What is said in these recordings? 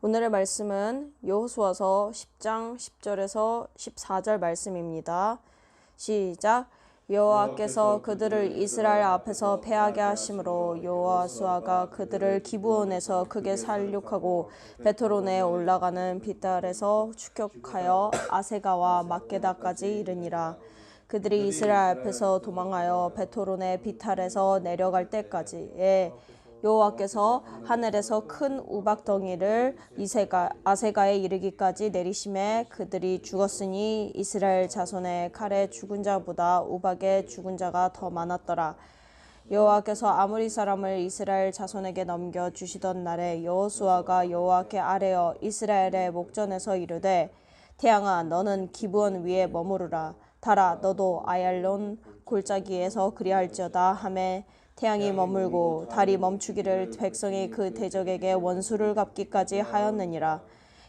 오늘의 말씀은 여호수아서 10장 10절에서 14절 말씀입니다. 시작. 여호와께서 그들을 이스라엘 앞에서 패하게 하심으로 여호수아가 그들을 기브온에서 크게 살육하고 베토론에 올라가는 빗달에서 추격하여 아세가와 막게다까지 이르니라. 그들이 이스라엘 앞에서 도망하여 베토론의 비탈에서 내려갈 때까지에 여호와께서 하늘에서 큰 우박덩이를 아세가에 이르기까지 내리심에 그들이 죽었으니 이스라엘 자손의 칼에 죽은 자보다 우박에 죽은 자가 더 많았더라. 여호와께서 아모리 사람을 이스라엘 자손에게 넘겨주시던 날에 여호수아가 여호와께 아뢰어 이스라엘의 목전에서 이르되 태양아 너는 기브온 위에 머무르라. 달아 너도 아얄론 골짜기에서 그리할지어다 하매 태양이 머물고 달이 멈추기를 백성이 그 대적에게 원수를 갚기까지 하였느니라.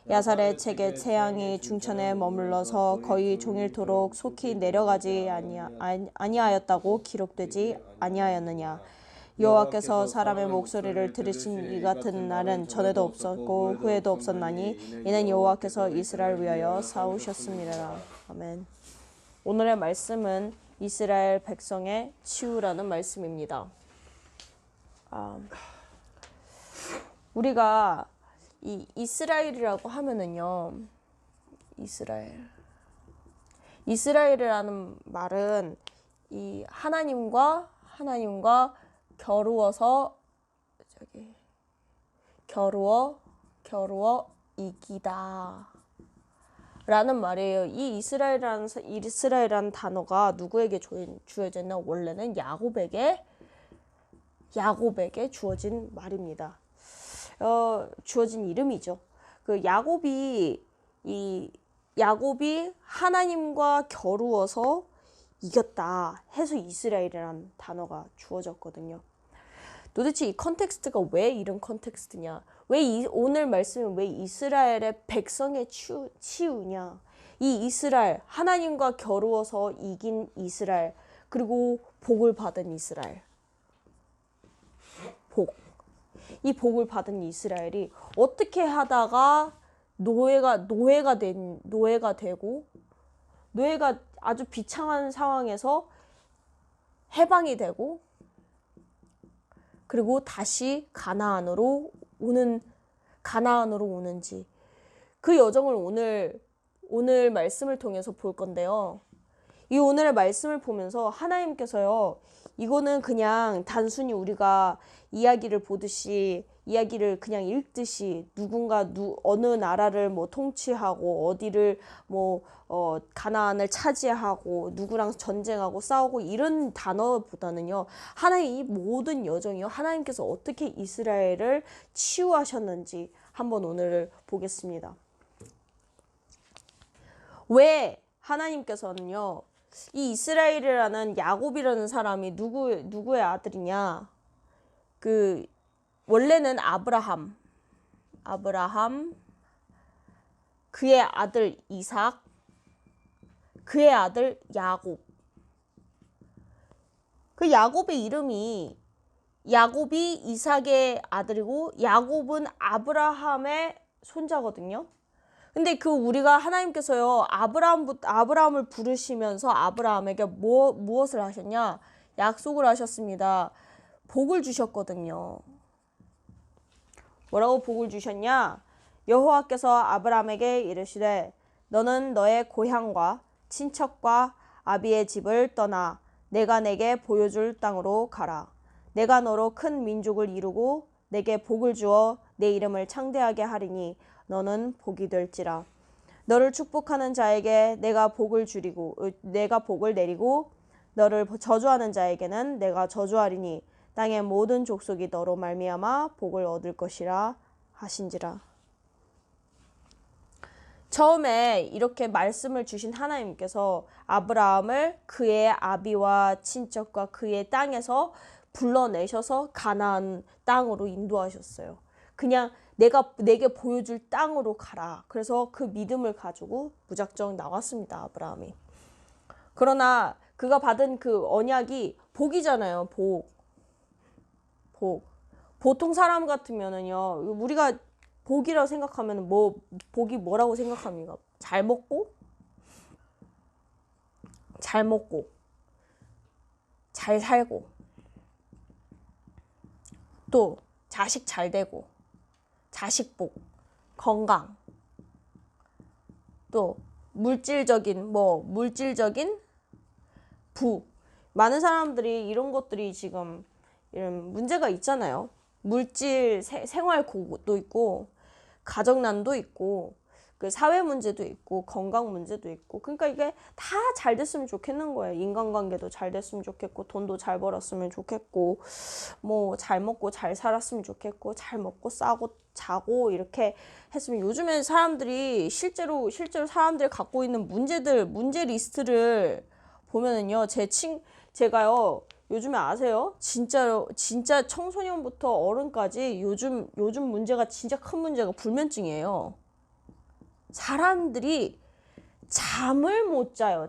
야살의 책에 태양이 중천에 머물러서 거의 종일토록 속히 내려가지 아니하였다고 기록되지 아니하였느냐. 여호와께서 사람의 목소리를 들으신 이 같은 날은 전에도 없었고 후에도 없었나니 이는 여호와께서 이스라엘 위하여 싸우셨습니다. 아멘. 오늘의 말씀은 이스라엘 백성의 치유라는 말씀입니다. 우리가 이 이스라엘이라고 하면은요, 이스라엘이라는 말은 이 하나님과 겨루어 이기다 라는 말이에요. 이 이스라엘이라는 단어가 누구에게 주어졌나? 원래는 야곱에게 주어진 말입니다. 주어진 이름이죠. 그 야곱이 하나님과 겨루어서 이겼다 해서 이스라엘이라는 단어가 주어졌거든요. 도대체 이 컨텍스트가 왜 이런 컨텍스트냐? 오늘 말씀은 왜 이스라엘의 백성의 치유냐? 이 이스라엘, 하나님과 겨루어서 이긴 이스라엘, 그리고 복을 받은 이스라엘. 이 복을 받은 이스라엘이 어떻게 하다가 노예가 되고 노예가 아주 비참한 상황에서 해방이 되고 그리고 다시 가나안으로 오는지 그 여정을 오늘 말씀을 통해서 볼 건데요. 이 오늘의 말씀을 보면서 하나님께서요, 이거는 그냥 단순히 우리가 이야기를 보듯이 이야기를 그냥 읽듯이 어느 나라를 통치하고 어디를 가나안을 차지하고 누구랑 전쟁하고 싸우고 이런 단어보다는요, 하나님 이 모든 여정이요, 하나님께서 어떻게 이스라엘을 치유하셨는지 한번 오늘 보겠습니다. 왜 하나님께서는요, 이 이스라엘이라는 야곱이라는 사람이 누구의 아들이냐? 원래는 아브라함, 그의 아들 이삭, 그의 아들 야곱. 그 야곱의 이름이 야곱이 이삭의 아들이고 야곱은 아브라함의 손자거든요. 근데 우리가 하나님께서요, 아브라함을 부르시면서 아브라함에게 무엇을 하셨냐? 약속을 하셨습니다. 복을 주셨거든요. 뭐라고 복을 주셨냐? 여호와께서 아브라함에게 이르시되 너는 너의 고향과 친척과 아비의 집을 떠나 내가 내게 보여줄 땅으로 가라. 내가 너로 큰 민족을 이루고 내게 복을 주어 내 이름을 창대하게 하리니 너는 복이 될지라. 너를 축복하는 자에게 내가 복을 내리고 너를 저주하는 자에게는 내가 저주하리니 땅의 모든 족속이 너로 말미암아 복을 얻을 것이라 하신지라. 처음에 이렇게 말씀을 주신 하나님께서 아브라함을 그의 아비와 친척과 그의 땅에서 불러내셔서 가나안 땅으로 인도하셨어요. 그냥 내게 보여줄 땅으로 가라. 그래서 그 믿음을 가지고 무작정 나왔습니다, 아브라함이. 그러나 그가 받은 그 언약이 복이잖아요, 복. 보통 사람 같으면은요, 우리가 복이라고 생각하면 뭐 복이 뭐라고 생각합니까? 잘 먹고 잘 살고 또 자식 잘 되고 자식 복, 건강, 또 물질적인 부. 많은 사람들이 이런 것들이 지금 이런 문제가 있잖아요. 물질 생활고도 있고 가정난도 있고 그 사회 문제도 있고 건강 문제도 있고, 그러니까 이게 다 잘 됐으면 좋겠는 거예요. 인간관계도 잘 됐으면 좋겠고 돈도 잘 벌었으면 좋겠고 뭐 잘 먹고 잘 살았으면 좋겠고 잘 먹고 싸고 자고 이렇게 했으면. 요즘에 사람들이 실제로 사람들이 갖고 있는 문제 리스트를 보면은요, 제가요 요즘에 아세요? 진짜 청소년부터 어른까지 요즘 문제가 진짜 큰 문제가 불면증이에요. 사람들이 잠을 못 자요.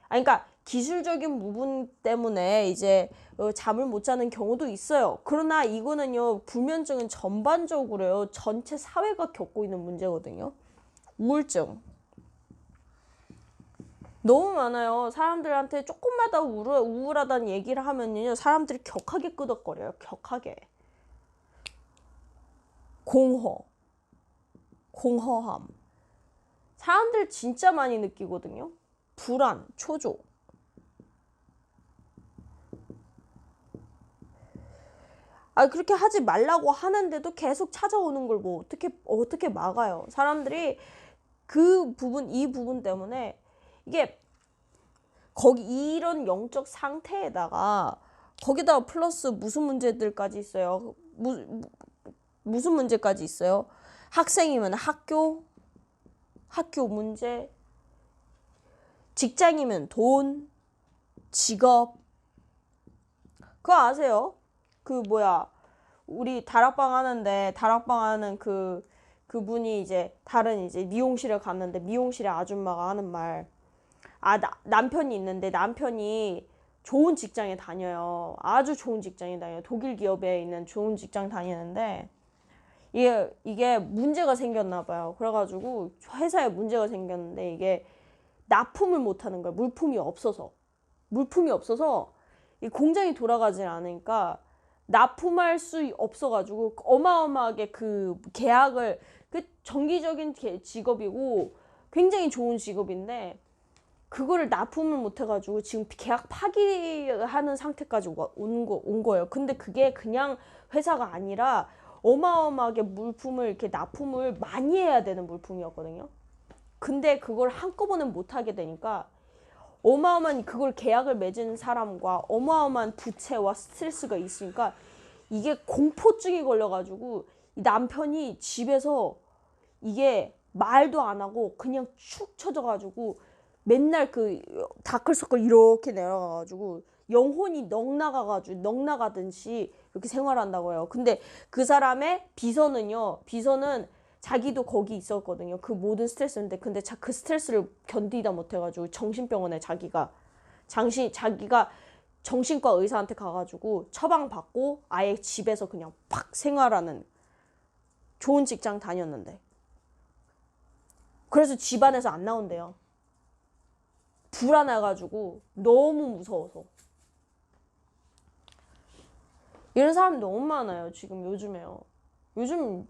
그러니까 기술적인 부분 때문에 이제 잠을 못 자는 경우도 있어요. 그러나 이거는요, 불면증은 전반적으로요, 전체 사회가 겪고 있는 문제거든요. 우울증 너무 많아요. 사람들한테 조금마다 우울하다는 얘기를 하면요, 사람들이 격하게 끄덕거려요. 격하게. 공허함. 사람들 진짜 많이 느끼거든요. 불안, 초조. 그렇게 하지 말라고 하는데도 계속 찾아오는 걸 뭐 어떻게 막아요. 사람들이 이 부분 때문에 이게 이런 영적 상태에다가 거기다가 플러스 무슨 문제들까지 있어요. 무슨 문제까지 있어요. 학생이면 학교 문제, 직장이면 돈, 직업. 그거 아세요? 우리 다락방 하는 그분이 이제 다른 이제 미용실에 갔는데 미용실에 아줌마가 하는 말, 남편이 있는데 남편이 좋은 직장에 다녀요. 아주 좋은 직장에 다녀요. 독일 기업에 있는 좋은 직장 다니는데 이게 문제가 생겼나 봐요. 그래가지고 회사에 문제가 생겼는데 이게 납품을 못하는 거예요. 물품이 없어서 이 공장이 돌아가질 않으니까 납품할 수 없어가지고 어마어마하게 그 계약을, 정기적인 직업이고 굉장히 좋은 직업인데 그거를 납품을 못해가지고 지금 계약 파기하는 상태까지 온 거예요. 근데 그게 그냥 회사가 아니라 어마어마하게 물품을 이렇게 납품을 많이 해야 되는 물품이었거든요. 근데 그걸 한꺼번에 못하게 되니까 어마어마한 그걸 계약을 맺은 사람과 어마어마한 부채와 스트레스가 있으니까 이게 공포증이 걸려가지고 이 남편이 집에서 이게 말도 안 하고 그냥 축 처져가지고 맨날 그 다크서클 이렇게 내려가가지고 영혼이 넉나가듯이 이렇게 생활한다고 해요. 근데 그 사람의 비서는 자기도 거기 있었거든요. 그 모든 스트레스인데, 근데 그 스트레스를 견디다 못해가지고 정신병원에 자기가 정신과 의사한테 가가지고 처방받고 아예 집에서 그냥 팍 생활하는, 좋은 직장 다녔는데 그래서 집안에서 안 나온대요. 불안해가지고 너무 무서워서. 이런 사람 너무 많아요 지금 요즘에요. 요즘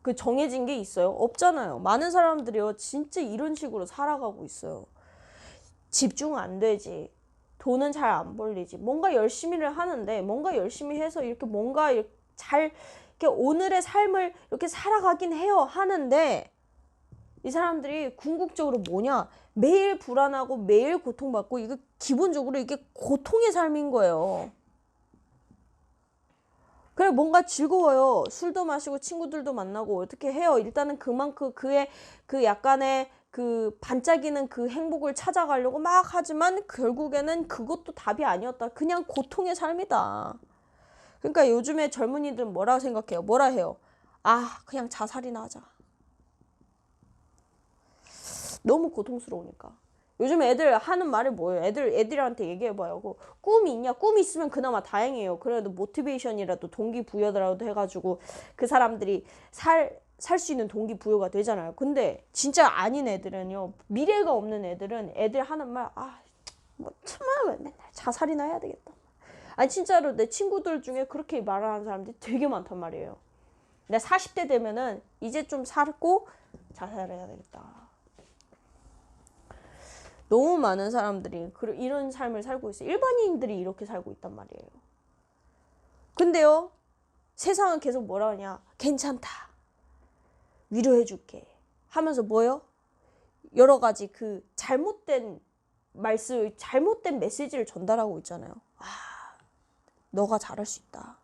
그 정해진 게 있어요? 없잖아요. 많은 사람들이요 진짜 이런 식으로 살아가고 있어요. 집중 안 되지, 돈은 잘 안 벌리지, 뭔가 열심히를 하는데 뭔가 열심히 해서 이렇게 뭔가 잘 이렇게 오늘의 삶을 이렇게 살아가긴 해요. 하는데 이 사람들이 궁극적으로 뭐냐, 매일 불안하고 매일 고통받고, 이거 기본적으로 이게 고통의 삶인 거예요. 그래, 뭔가 즐거워요. 술도 마시고 친구들도 만나고 어떻게 해요. 일단은 그만큼 그 약간의 그 반짝이는 그 행복을 찾아가려고 막 하지만 결국에는 그것도 답이 아니었다. 그냥 고통의 삶이다. 그러니까 요즘에 젊은이들은 뭐라고 생각해요? 뭐라 해요? 그냥 자살이나 하자. 너무 고통스러우니까. 요즘 애들 하는 말이 뭐예요? 애들한테 얘기해봐요. 꿈이 있냐? 꿈이 있으면 그나마 다행이에요. 그래도 모티베이션이라도 동기부여라도 해가지고 그 사람들이 살 수 있는 동기부여가 되잖아요. 근데 진짜 아닌 애들은요, 미래가 없는 애들은 애들 하는 말, 뭐 참아 맨날 자살이나 해야 되겠다. 아니 진짜로 내 친구들 중에 그렇게 말하는 사람들이 되게 많단 말이에요. 내가 40대 되면은 이제 좀 살고 자살해야 되겠다. 너무 많은 사람들이 이런 삶을 살고 있어요. 일반인들이 이렇게 살고 있단 말이에요. 근데요, 세상은 계속 뭐라 하냐? 괜찮다. 위로해줄게. 하면서 뭐요? 여러 가지 그 잘못된 말씀, 잘못된 메시지를 전달하고 있잖아요. 너가 잘할 수 있다.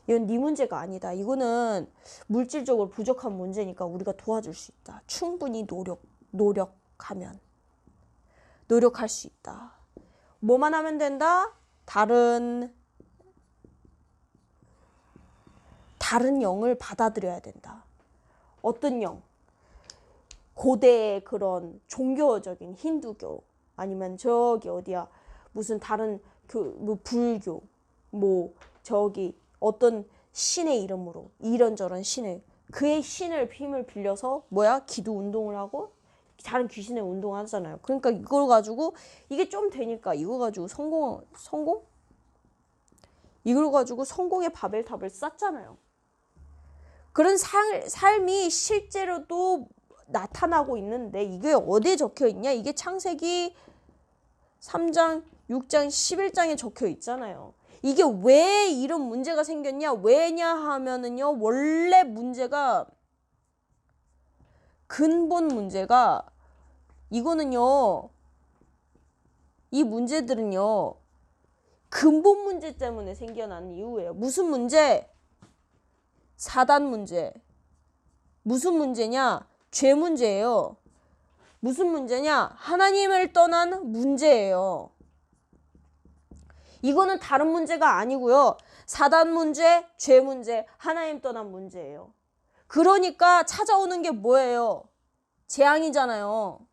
이건 네 문제가 아니다. 이거는 물질적으로 부족한 문제니까 우리가 도와줄 수 있다. 충분히 노력하면. 노력할 수 있다. 뭐만 하면 된다? 다른 영을 받아들여야 된다. 어떤 영? 고대의 그런 종교적인 힌두교, 아니면 저기 어디야 무슨 다른 뭐 불교, 뭐 저기 어떤 신의 이름으로 이런저런 신의 그의 신을 힘을 빌려서 뭐야 기도 운동을 하고 다른 귀신의 운동하잖아요. 그러니까 이걸 가지고 이게 좀 되니까 이거 가지고 성공 이걸 가지고 성공의 바벨탑을 쌓잖아요. 그런 삶이 실제로도 나타나고 있는데 이게 어디에 적혀 있냐? 이게 창세기 3장, 6장, 11장에 적혀 있잖아요. 이게 왜 이런 문제가 생겼냐? 왜냐 하면은요, 원래 문제가, 근본 문제가, 이거는요, 이 문제들은요, 근본 문제 때문에 생겨난 이유예요. 무슨 문제? 사단 문제. 무슨 문제냐? 죄 문제예요. 무슨 문제냐? 하나님을 떠난 문제예요. 이거는 다른 문제가 아니고요. 사단 문제, 죄 문제, 하나님 떠난 문제예요. 그러니까 찾아오는 게 뭐예요? 재앙이잖아요.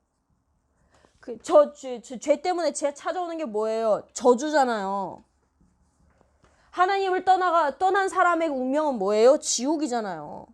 죄 때문에 찾아오는 게 뭐예요? 저주잖아요. 하나님을 떠난 사람의 운명은 뭐예요? 지옥이잖아요.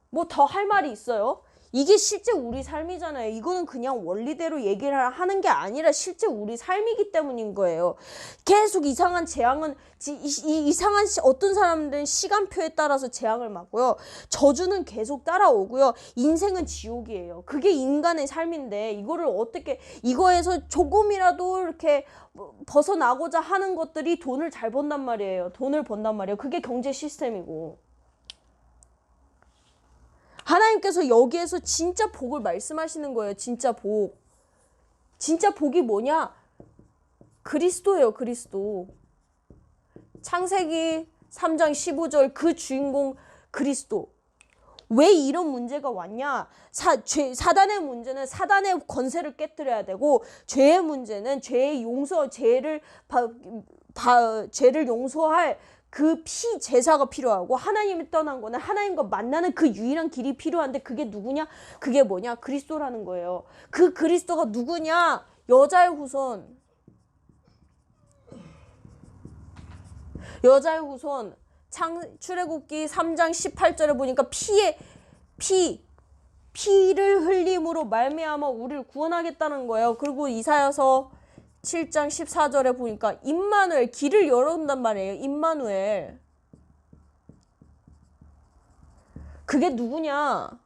뭐 더 할 말이 있어요? 이게 실제 우리 삶이잖아요. 이거는 그냥 원리대로 얘기를 하는 게 아니라 실제 우리 삶이기 때문인 거예요. 계속 이상한 재앙은 이상한 어떤 사람들은 시간표에 따라서 재앙을 맞고요. 저주는 계속 따라오고요. 인생은 지옥이에요. 그게 인간의 삶인데 이거를 어떻게 이거에서 조금이라도 이렇게 벗어나고자 하는 것들이 돈을 잘 번단 말이에요. 돈을 번단 말이에요. 그게 경제 시스템이고. 하나님께서 여기에서 진짜 복을 말씀하시는 거예요. 진짜 복. 진짜 복이 뭐냐? 그리스도예요. 그리스도. 창세기 3장 15절 그 주인공 그리스도. 왜 이런 문제가 왔냐? 사단의 문제는 사단의 권세를 깨뜨려야 되고, 죄의 문제는 죄의 죄를 용서할 그 피 제사가 필요하고, 하나님을 떠난 거는 하나님과 만나는 그 유일한 길이 필요한데 그게 누구냐? 그게 뭐냐? 그리스도라는 거예요. 그 그리스도가 누구냐? 여자의 후손. 여자의 후손. 출애굽기 3장 18절에 보니까 피를 흘림으로 말미암아 우리를 구원하겠다는 거예요. 그리고 이사야서 7장 14절에 보니까 임마누엘, 길을 열어온단 말이에요. 임마누엘. 그게 누구냐?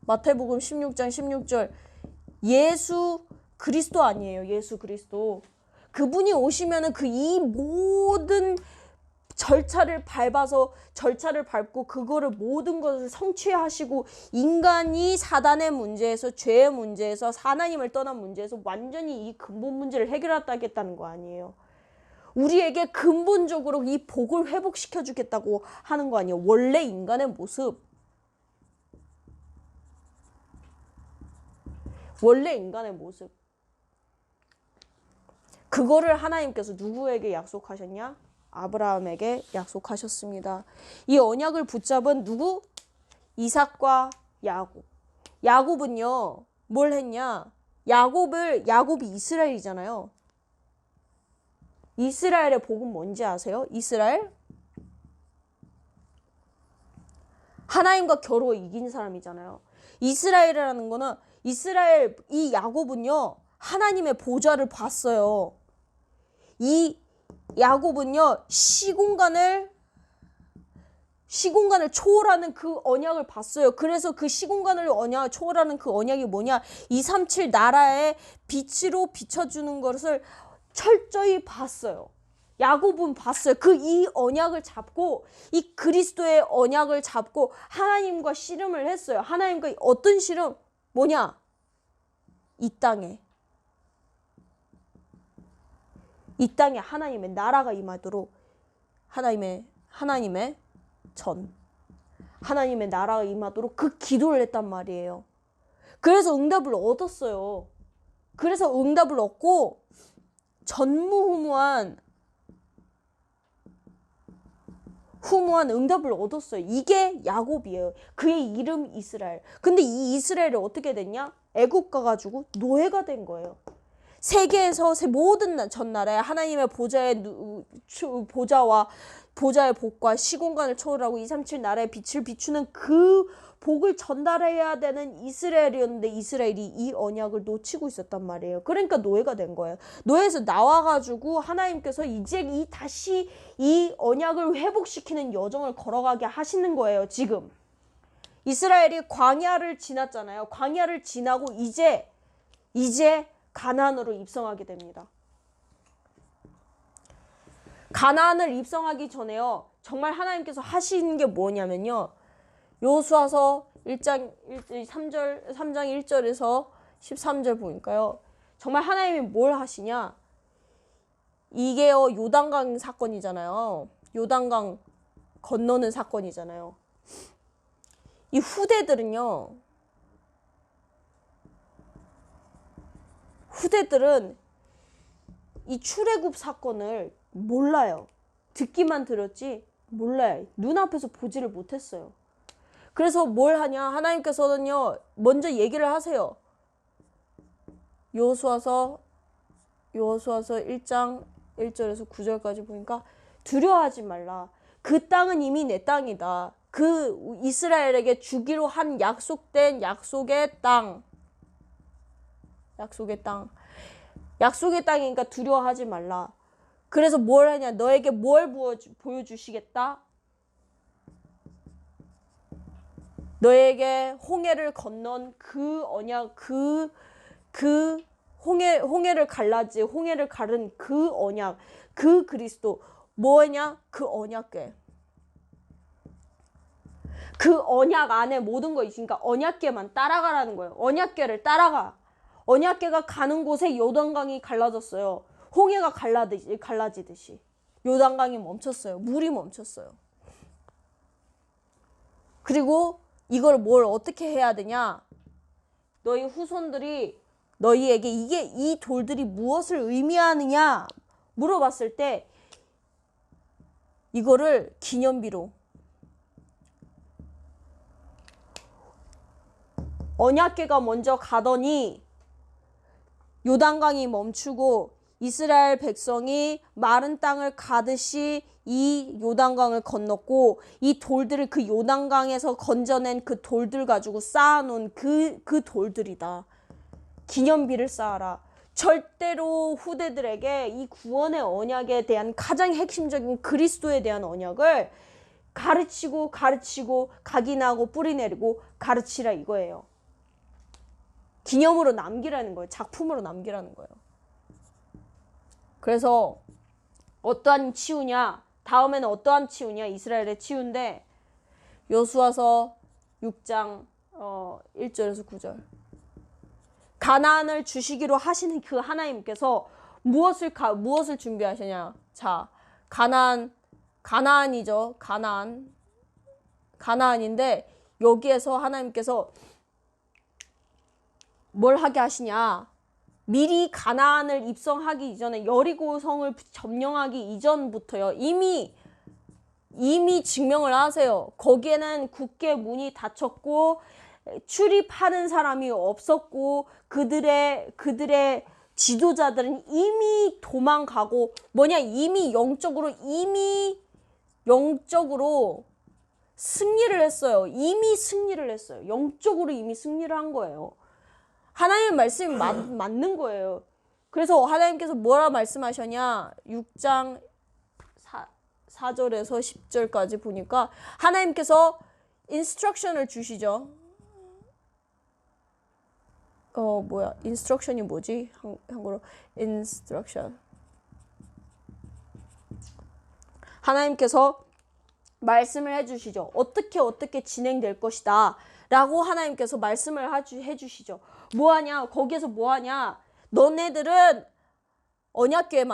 마태복음 16장 16절. 예수 그리스도 아니에요. 예수 그리스도. 그분이 오시면은 이 모든 절차를 밟고 그거를 모든 것을 성취하시고, 인간이 사단의 문제에서, 죄의 문제에서, 하나님을 떠난 문제에서 완전히 이 근본 문제를 해결하겠다는 거 아니에요. 우리에게 근본적으로 이 복을 회복시켜 주겠다고 하는 거 아니에요. 원래 인간의 모습. 원래 인간의 모습. 그거를 하나님께서 누구에게 약속하셨냐? 아브라함에게 약속하셨습니다. 이 언약을 붙잡은 누구? 이삭과 야곱. 야곱은요, 뭘 했냐? 야곱이 이스라엘이잖아요. 이스라엘의 복은 뭔지 아세요? 이스라엘? 하나님과 겨루어 이긴 사람이잖아요. 이스라엘이라는 거는 이 야곱은요. 하나님의 보좌를 봤어요. 이 야곱은요. 시공간을 초월하는 그 언약을 봤어요. 그래서 그 시공간을 초월하는 그 언약이 뭐냐? 237 나라의 빛으로 비춰주는 것을 철저히 봤어요. 야곱은 봤어요. 이 언약을 잡고 이 그리스도의 언약을 잡고 하나님과 씨름을 했어요. 하나님과 어떤 씨름? 뭐냐? 이 땅에 하나님의 나라가 임하도록 하나님의 나라가 임하도록 그 기도를 했단 말이에요. 그래서 응답을 얻었어요. 그래서 응답을 얻고 전무후무한 응답을 얻었어요. 이게 야곱이에요. 그의 이름 이스라엘. 근데 이 이스라엘이 어떻게 됐냐? 애국 가가지고 노예가 된 거예요. 세계에서 모든 전나라에 하나님의 보좌의 복과 시공간을 초월하고 237 나라의 빛을 비추는 그 복을 전달해야 되는 이스라엘이었는데 이스라엘이 이 언약을 놓치고 있었단 말이에요. 그러니까 노예가 된 거예요. 노예에서 나와가지고 하나님께서 이제 다시 이 언약을 회복시키는 여정을 걸어가게 하시는 거예요. 지금 이스라엘이 광야를 지났잖아요. 광야를 지나고 이제 가나안으로 입성하게 됩니다. 가나안을 입성하기 전에요. 정말 하나님께서 하시는 게 뭐냐면요. 여호수아서 3장 1절에서 13절 보니까요. 정말 하나님이 뭘 하시냐. 이게요. 요단강 사건이잖아요. 요단강 건너는 사건이잖아요. 이 후대들은 이 출애굽 사건을 몰라요. 듣기만 들었지 몰라요. 눈앞에서 보지를 못했어요. 그래서 뭘 하냐? 하나님께서는요. 먼저 얘기를 하세요. 여호수아서 1장 1절에서 9절까지 보니까 두려워하지 말라. 그 땅은 이미 내 땅이다. 그 이스라엘에게 주기로 한 약속된 약속의 땅이니까 두려워하지 말라. 그래서 뭘 하냐? 너에게 뭘 보여주시겠다? 너에게 홍해를 건넌 그 언약, 홍해를 가른 그 언약, 그 그리스도. 뭐냐? 그 언약궤. 그 언약 안에 모든 거 있으니까 언약궤만 따라가라는 거예요. 언약궤를 따라가. 언약궤가 가는 곳에 요단강이 갈라졌어요. 홍해가 갈라지듯이. 요단강이 멈췄어요. 물이 멈췄어요. 그리고 이걸 뭘 어떻게 해야 되냐? 너희 후손들이 너희에게 이 돌들이 무엇을 의미하느냐 물어봤을 때 이거를 기념비로 언약궤가 먼저 가더니 요단강이 멈추고 이스라엘 백성이 마른 땅을 가듯이 이 요단강을 건넜고 이 돌들을 그 요단강에서 건져낸 그 돌들 가지고 쌓아놓은 그 돌들이다. 기념비를 쌓아라. 절대로 후대들에게 이 구원의 언약에 대한 가장 핵심적인 그리스도에 대한 언약을 가르치고 각인하고 뿌리내리고 가르치라 이거예요. 기념으로 남기라는 거예요. 작품으로 남기라는 거예요. 그래서 어떠한 치유냐? 다음에는 어떠한 치유냐? 이스라엘의 치유인데 여호수아서 6장 1절에서 9절. 가나안을 주시기로 하시는 그 하나님께서 무엇을 준비하시냐? 자, 가나안이죠. 가나안인데 여기에서 하나님께서 뭘 하게 하시냐? 미리 가나안을 입성하기 이전에 여리고성을 점령하기 이전부터요. 이미 증명을 하세요. 거기에는 굳게 문이 닫혔고 출입하는 사람이 없었고 그들의 지도자들은 이미 도망가고 이미 영적으로 승리를 했어요. 이미 승리를 했어요. 영적으로 이미 승리를 한 거예요. 하나님의 말씀이 맞는 거예요. 그래서 하나님께서 뭐라 말씀하셨냐? 6장 4절에서 10절까지 보니까 하나님께서 인스트럭션을 주시죠. 인스트럭션이 뭐지? 한국어로 인스트럭션. 하나님께서 말씀을 해주시죠. 어떻게 진행될 것이다 라고 하나님께서 말씀을 해주시죠. 뭐하냐? 거기에서 뭐하냐? 너네들은 언약궤에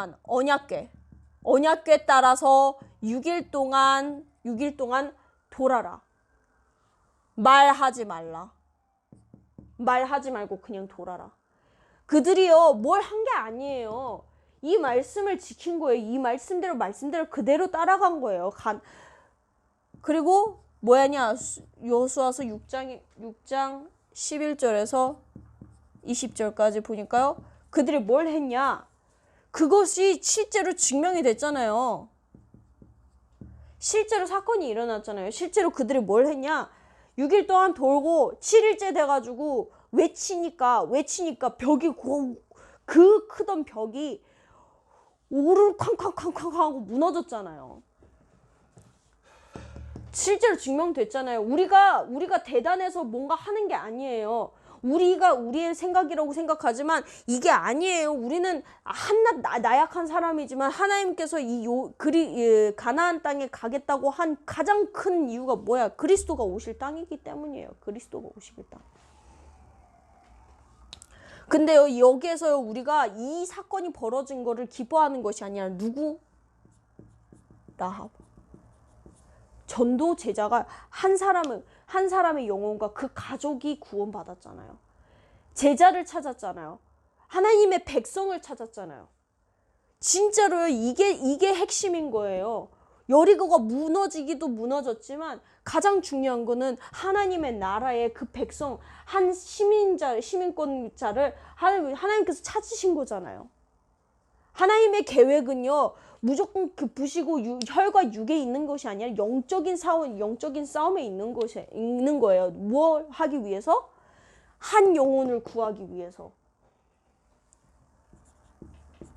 따라서 6일 동안 돌아라. 말하지 말고 그냥 돌아라. 그들이요 뭘 한 게 아니에요. 이 말씀을 지킨 거예요. 이 말씀대로 그대로 따라간 거예요. 그리고 뭐야냐? 여호수아서 6장 11절에서 20절까지 보니까요. 그들이 뭘 했냐? 그것이 실제로 증명이 됐잖아요. 실제로 사건이 일어났잖아요. 실제로 그들이 뭘 했냐? 6일 동안 돌고 7일째 돼가지고 외치니까 벽이 그 크던 벽이 오르르 쾅쾅쾅쾅 하고 무너졌잖아요. 실제로 증명됐잖아요. 우리가 대단해서 뭔가 하는 게 아니에요. 우리가 우리의 생각이라고 생각하지만 이게 아니에요. 우리는 한낱 나약한 사람이지만 하나님께서 가나안 땅에 가겠다고 한 가장 큰 이유가 뭐야? 그리스도가 오실 땅이기 때문이에요. 그리스도가 오실 땅. 근데요, 여기에서요, 우리가 이 사건이 벌어진 거를 기뻐하는 것이 아니라 누구? 라합. 전도 제자가 한 사람의 영혼과 그 가족이 구원받았잖아요. 제자를 찾았잖아요. 하나님의 백성을 찾았잖아요. 진짜로요, 이게 핵심인 거예요. 여리고가 무너지기도 무너졌지만 가장 중요한 거는 하나님의 나라의 그 백성, 한 시민권자를 하나님께서 찾으신 거잖아요. 하나님의 계획은요, 무조건 그 부시고 혈과 육에 있는 것이 아니라 영적인 싸움에 있는 거예요. 뭘 하기 위해서? 한 영혼을 구하기 위해서.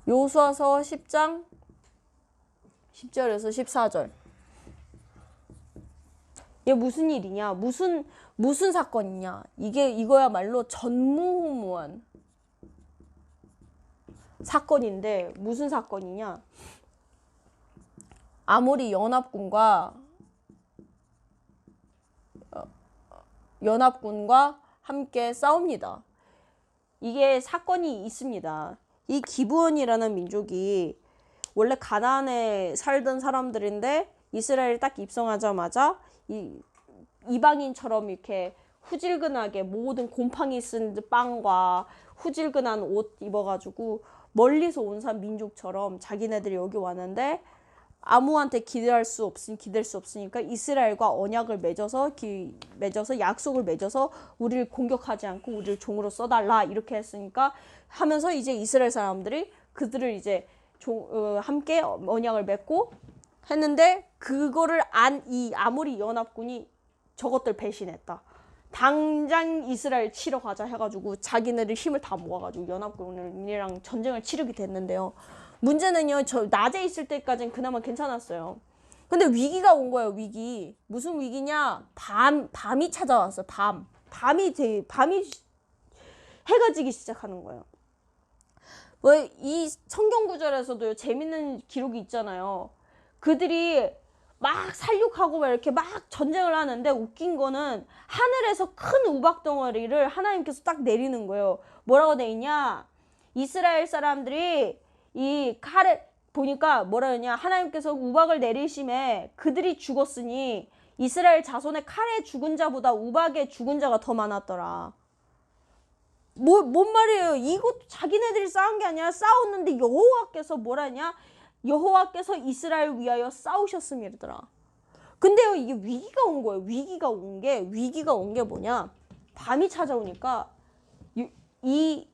여호수아서 10장 10절에서 14절. 이게 무슨 일이냐? 무슨 사건이냐? 이거야말로 전무후무한 사건인데 무슨 사건이냐? 아모리 연합군과 함께 싸웁니다. 이게 사건이 있습니다. 이 기브온이라는 민족이 원래 가나안에 살던 사람들인데 이스라엘에 딱 입성하자마자 이방인처럼 이렇게 후질근하게 모든 곰팡이 쓴 빵과 후질근한 옷 입어가지고 멀리서 온 민족처럼 자기네들이 여기 왔는데 아무한테 기댈 수 없으니까 이스라엘과 언약을 맺어서 약속을 맺어서 우리를 공격하지 않고 우리를 종으로 써달라 이렇게 했으니까 하면서 이제 이스라엘 사람들이 그들을 이제 함께 언약을 맺고 했는데 그거를 이 아모리 연합군이 저것들 배신했다. 당장 이스라엘 치러 가자 해가지고 자기네들 힘을 다 모아가지고 연합군이랑 전쟁을 치르게 됐는데요. 문제는요, 저 낮에 있을 때까지는 그나마 괜찮았어요. 근데 위기가 온 거예요. 위기. 무슨 위기냐? 밤이 찾아왔어요. 밤이 해가 지기 시작하는 거예요. 왜 이 성경 구절에서도 재밌는 기록이 있잖아요. 그들이 막 살육하고 막 이렇게 막 전쟁을 하는데 웃긴 거는 하늘에서 큰 우박 덩어리를 하나님께서 딱 내리는 거예요. 뭐라고 돼 있냐? 이스라엘 사람들이 이 칼에 보니까 뭐라 했냐? 하나님께서 우박을 내리심에 그들이 죽었으니 이스라엘 자손의 칼에 죽은 자보다 우박에 죽은 자가 더 많았더라. 뭔 말이에요? 이것도 자기네들이 싸운 게 아니라 싸웠는데 여호와께서 뭐라 했냐? 여호와께서 이스라엘 위하여 싸우셨음이더라. 근데요, 이게 위기가 온 거예요. 위기가 온 게 뭐냐? 밤이 찾아오니까 이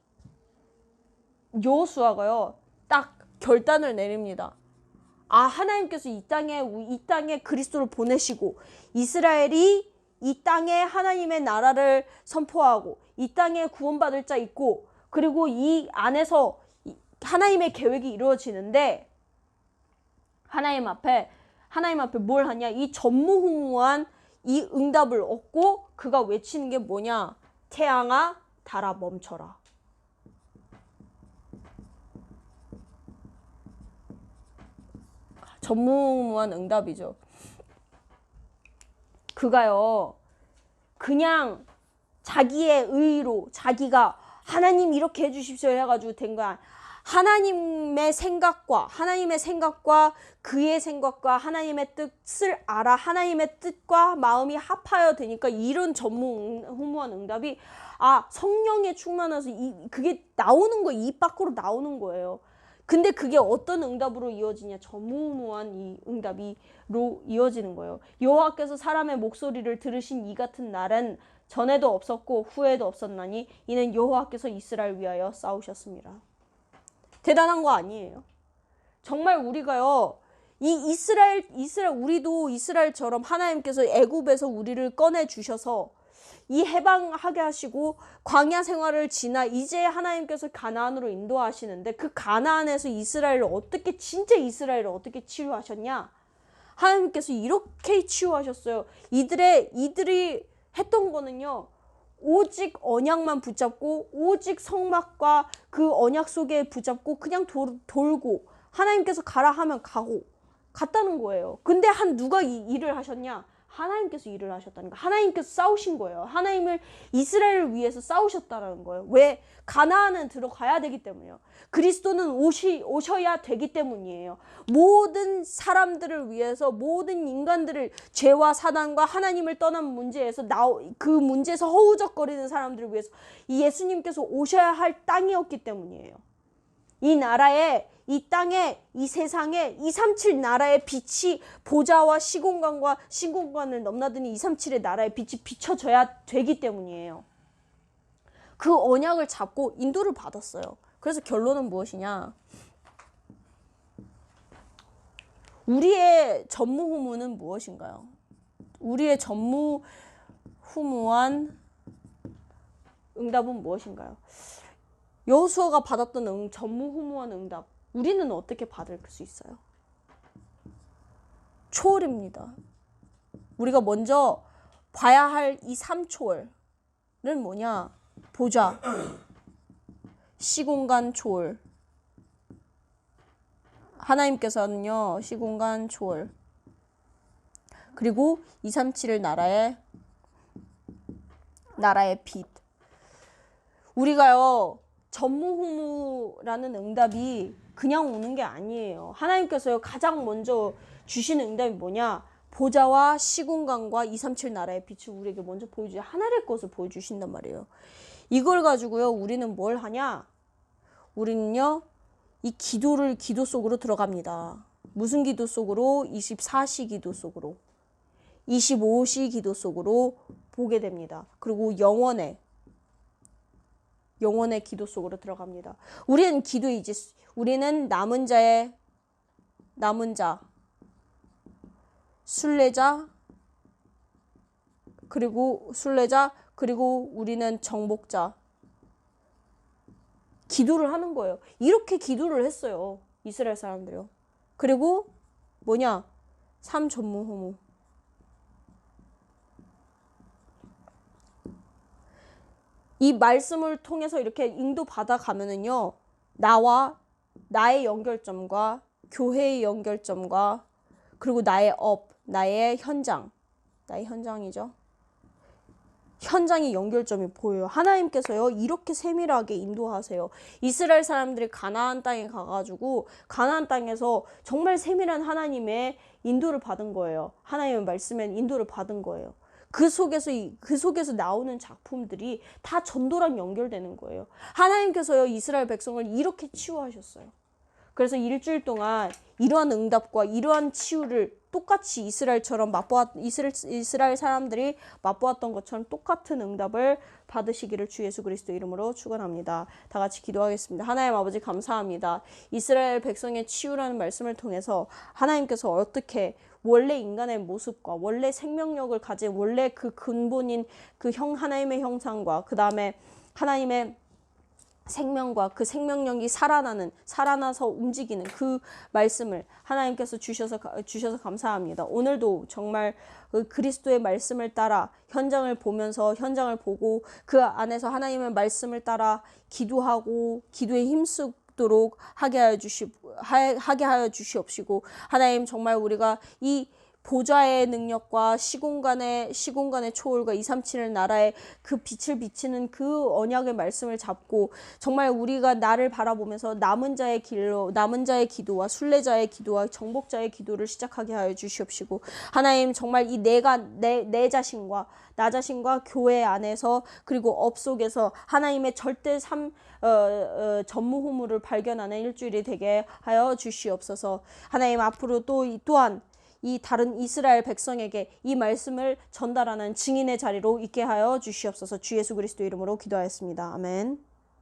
여호수아가요 딱 결단을 내립니다. 하나님께서 이 땅에 그리스도를 보내시고 이스라엘이 이 땅에 하나님의 나라를 선포하고 이 땅에 구원받을 자 있고 그리고 이 안에서 하나님의 계획이 이루어지는데 하나님 앞에 뭘 하냐? 이 전무후무한 이 응답을 얻고 그가 외치는 게 뭐냐? 태양아 달아 멈춰라. 전무후무한 응답이죠. 그가요 그냥 자기의 의로 자기가 하나님 이렇게 해주십시오 해가지고 된 거야. 하나님의 생각과 그의 생각과 하나님의 뜻을 알아 하나님의 뜻과 마음이 합하여 되니까 이런 전무후무한 응답이 성령에 충만해서 그게 나오는 거예요. 입 밖으로 나오는 거예요. 근데 그게 어떤 응답으로 이어지냐? 전무후무한 이 응답이로 이어지는 거예요. 여호와께서 사람의 목소리를 들으신 이 같은 날은 전에도 없었고 후에도 없었나니 이는 여호와께서 이스라엘 위하여 싸우셨습니다. 대단한 거 아니에요? 정말 우리가요 우리도 이스라엘처럼 하나님께서 애굽에서 우리를 꺼내 주셔서 이 해방하게 하시고 광야 생활을 지나 이제 하나님께서 가나안으로 인도하시는데 그 가나안에서 진짜 이스라엘을 어떻게 치유하셨냐? 하나님께서 이렇게 치유하셨어요. 이들이 했던 거는요. 오직 언약만 붙잡고 오직 성막과 그 언약 속에 붙잡고 그냥 돌고 하나님께서 가라 하면 갔다는 거예요. 근데 누가 일을 하셨냐? 하나님께서 일을 하셨다는 거예요. 하나님께서 싸우신 거예요. 이스라엘을 위해서 싸우셨다는 거예요. 왜? 가나안은 들어가야 되기 때문이에요. 그리스도는 오셔야 되기 때문이에요. 모든 사람들을 위해서 모든 인간들을 죄와 사단과 하나님을 떠난 문제에서 그 문제에서 허우적거리는 사람들을 위해서 이 예수님께서 오셔야 할 땅이었기 때문이에요. 이 나라에 이 땅에 이 세상에 237 나라의 빛이 보좌와 시공간을 넘나드는 237의 나라의 빛이 비춰져야 되기 때문이에요. 그 언약을 잡고 인도를 받았어요. 그래서 결론은 무엇이냐? 우리의 전무후무는 무엇인가요? 우리의 전무후무한 응답은 무엇인가요? 여호수아가 받았던 전무후무한 응답, 우리는 어떻게 받을 수 있어요? 초월입니다. 우리가 먼저 봐야 할 이 3초월은 뭐냐? 보좌, 시공간 초월. 하나님께서는요, 시공간 초월. 그리고 237을 나라의 빛. 우리가요, 전무후무라는 응답이 그냥 오는 게 아니에요. 하나님께서요 가장 먼저 주시는 응답이 뭐냐? 보좌와 시공간과 237 나라의 빛을 우리에게 먼저 보여주세요. 하늘의 것을 보여주신단 말이에요. 이걸 가지고요 우리는 뭘 하냐? 우리는요 이 기도 속으로 들어갑니다. 무슨 기도 속으로? 24시 기도 속으로, 25시 기도 속으로 보게 됩니다. 그리고 영원의 기도 속으로 들어갑니다. 우리는 남은 자, 순례자, 그리고 우리는 정복자. 기도를 하는 거예요. 이렇게 기도를 했어요. 이스라엘 사람들이요. 그리고 뭐냐? 3전무후무. 이 말씀을 통해서 이렇게 인도받아 가면은요. 나의 연결점과 교회의 연결점과 그리고 나의 현장이죠. 현장의 연결점이 보여요. 하나님께서요 이렇게 세밀하게 인도하세요. 이스라엘 사람들이 가나안 땅에 가가지고 가나안 땅에서 정말 세밀한 하나님의 인도를 받은 거예요. 하나님의 말씀에 인도를 받은 거예요. 그 속에서 나오는 작품들이 다 전도랑 연결되는 거예요. 하나님께서요 이스라엘 백성을 이렇게 치유하셨어요. 그래서 일주일 동안 이러한 응답과 이러한 치유를 똑같이 이스라엘 사람들이 맛보았던 것처럼 똑같은 응답을 받으시기를 주 예수 그리스도 이름으로 축원합니다. 다 같이 기도하겠습니다. 하나님 아버지 감사합니다. 이스라엘 백성의 치유라는 말씀을 통해서 하나님께서 어떻게 원래 인간의 모습과 원래 생명력을 가진 원래 그 근본인 그 하나님의 형상과 그 다음에 하나님의 생명과 그 생명력이 살아나서 움직이는 그 말씀을 하나님께서 주셔서 감사합니다. 오늘도 정말 그리스도의 말씀을 따라 현장을 보고 그 안에서 하나님의 말씀을 따라 기도하고 기도에 힘쓰도록 하게 하여 주시옵시고, 하나님 정말 우리가 이 보좌의 능력과 시공간의 초월과 237의 나라의 그 빛을 비치는 그 언약의 말씀을 잡고 정말 우리가 나를 바라보면서 남은 자의 기도와 순례자의 기도와 정복자의 기도를 시작하게 하여 주시옵시고, 하나님 정말 이 내 자신과 나 자신과 교회 안에서 그리고 업 속에서 하나님의 절대 전무후무를 발견하는 일주일이 되게 하여 주시옵소서. 하나님 앞으로 또한 이 다른 이스라엘 백성에게 이 말씀을 전달하는 증인의 자리로 있게 하여 주시옵소서. 주 예수 그리스도 이름으로 기도하였습니다. 아멘.